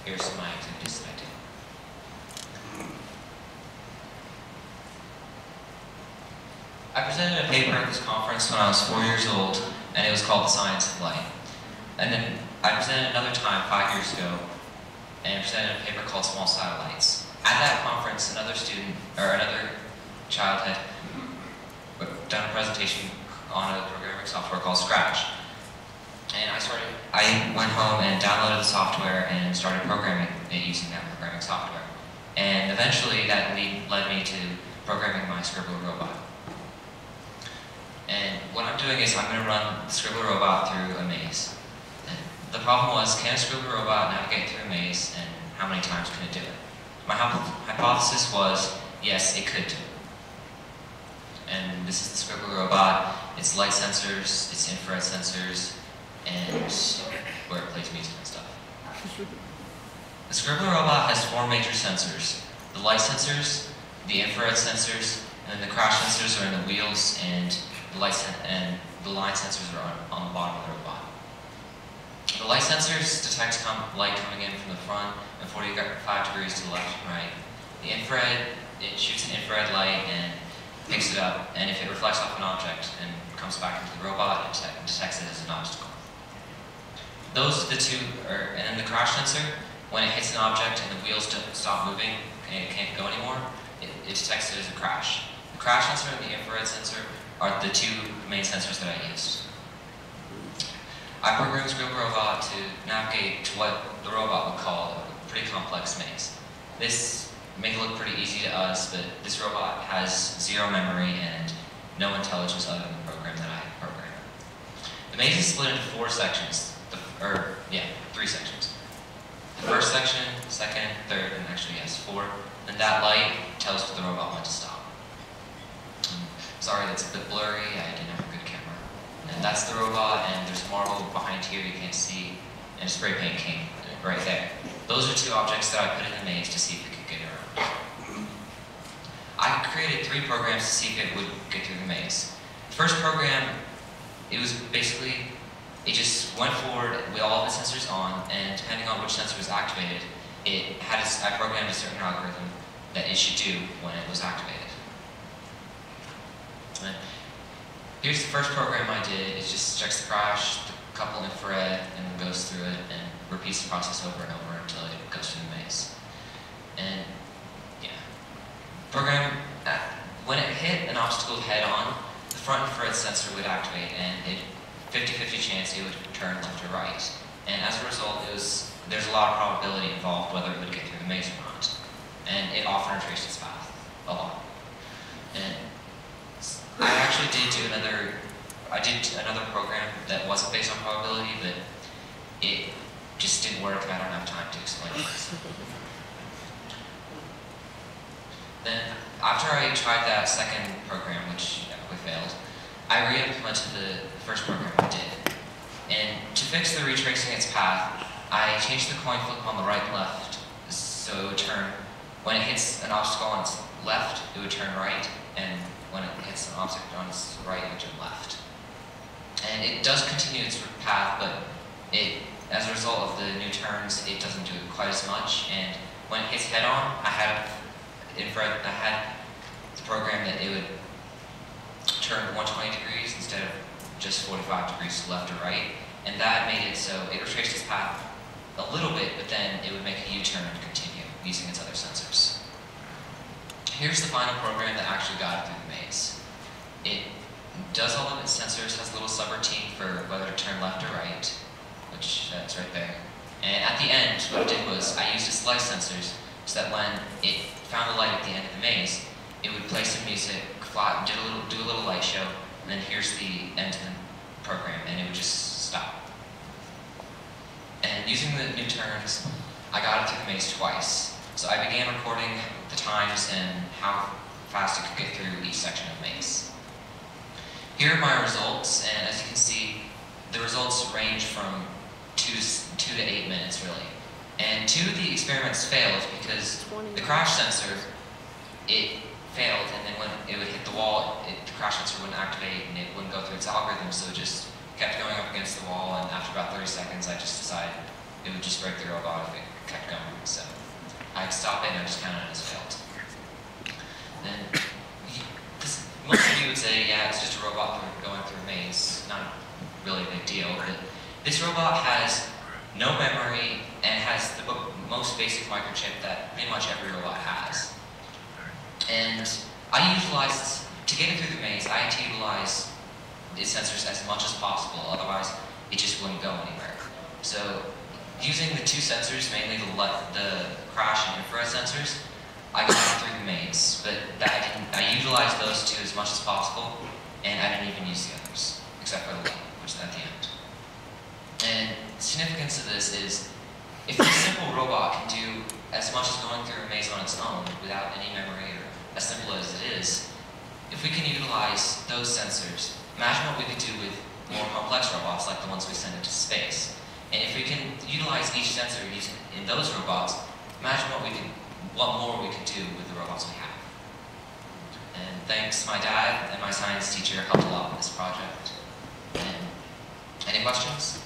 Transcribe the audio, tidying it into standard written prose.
Here's some of my activities that I do. I presented a paper at this conference when I was 4 years old, and it was called The Science of Light. And then I presented another time 5 years ago, and presented a paper called Small Satellites. At that conference, another child had done a presentation on a programming software called Scratch. And I went home and downloaded the software and started programming it using that programming software. And eventually that led me to programming my Scribbler robot. And what I'm doing is I'm going to run the Scribbler robot through a maze. And the problem was, can a Scribbler robot navigate through a maze, and how many times can it do it? My hypothesis was, yes, it could do it. And this is the Scribbler robot. It's light sensors, it's infrared sensors, and where it plays music and stuff. The Scribbler robot has 4 major sensors: the light sensors, the infrared sensors, and then the crash sensors are in the wheels, and the line sensors are on the bottom of the robot. The light sensors detect light coming in from the front and 45 degrees to the left and right. The infrared, it shoots an infrared light and picks it up, and if it reflects off an object and comes back into the robot, it detects it as an obstacle. Those are the two, and then the crash sensor, when it hits an object and the wheels don't stop moving and it can't go anymore, it detects it as a crash. The crash sensor and the infrared sensor are the 2 main sensors that I used. I programmed Scribbler robot to navigate to what the robot would call a pretty complex maze. This may look pretty easy to us, but this robot has 0 memory and no intelligence other than the program that I programmed. The maze is split into 4 sections. 3 sections. The first section, second, third, and actually yes, 4. And that light tells the robot when to stop. Sorry, that's a bit blurry. I didn't have a good camera. And that's the robot, and there's a marble behind here you can't see, and a spray paint king right there. Those are 2 objects that I put in the maze to see if it could get around. I created 3 programs to see if it would get through the maze. The first program, it was basically, it just went forward with all of its sensors on, and depending on which sensor was activated, I programmed a certain algorithm that it should do when it was activated. And here's the first program I did. It just checks the crash, the couple infrared, and then goes through it and repeats the process over and over until it goes through the maze. And yeah, when it hit an obstacle head on, the front infrared sensor would activate, and 50-50 chance it would turn left or right. And as a result, there's a lot of probability involved whether it would get through the maze or not. And it often retraced its path a lot. And I actually did another program that wasn't based on probability, but it just didn't work, and I don't have time to explain it. Then, after I tried that second program, which we failed, I re-implemented the first program I did. And to fix the retracing its path, I changed the coin flip on the right and left, so it would turn, when it hits an obstacle on its left, it would turn right, and when it hits an object on its right, it would turn left. And it does continue its path, but as a result of the new turns, it doesn't do it quite as much. And when it hits head-on, I had the program that it would turn 120 degrees instead of just 45 degrees to left or right. And that made it so it retraced its path a little bit, but then it would make a U-turn and continue using its other sensors. Here's the final program that actually got it through the maze. It does all of its sensors, has a little subroutine for whether to turn left or right, which that's right there. And at the end, what it did was I used its light sensors so that when it found the light at the end of the maze, it would play some music, do a little light show, and then here's the end of the program, and it would just stop. And using the new turns, I got it through the maze twice. So I began recording the times and how fast it could get through each section of the maze. Here are my results, and as you can see, the results range from 2 to 8 minutes, really. And 2 of the experiments failed because the crash sensor, it failed, and then when it would hit the wall, the crash sensor wouldn't activate and it wouldn't go through its algorithm, so it just kept going up against the wall, and after about 30 seconds, I just decided it would just break the robot if it kept going. stop it and I just count it as failed. Then, most of you would say, yeah, it's just a robot going through a maze. Not really a big deal, but this robot has no memory and has the most basic microchip that pretty much every robot has. And to get it through the maze, I had to utilize its sensors as much as possible, otherwise it just wouldn't go anywhere. So, using the two sensors, mainly the crash and infrared sensors, I got it through the maze, but I utilized those two as much as possible, and I didn't even use the others, except for the light, which is at the end. And the significance of this is, if this simple robot can do as much as going through a maze on its own, without any memory, or as simple as it is, if we can utilize those sensors, imagine what we could do with more complex robots, like the ones we send into space. And if we can utilize each sensor in those robots, imagine what more we could do with the robots we have. And thanks, my dad and my science teacher helped a lot with this project. And any questions?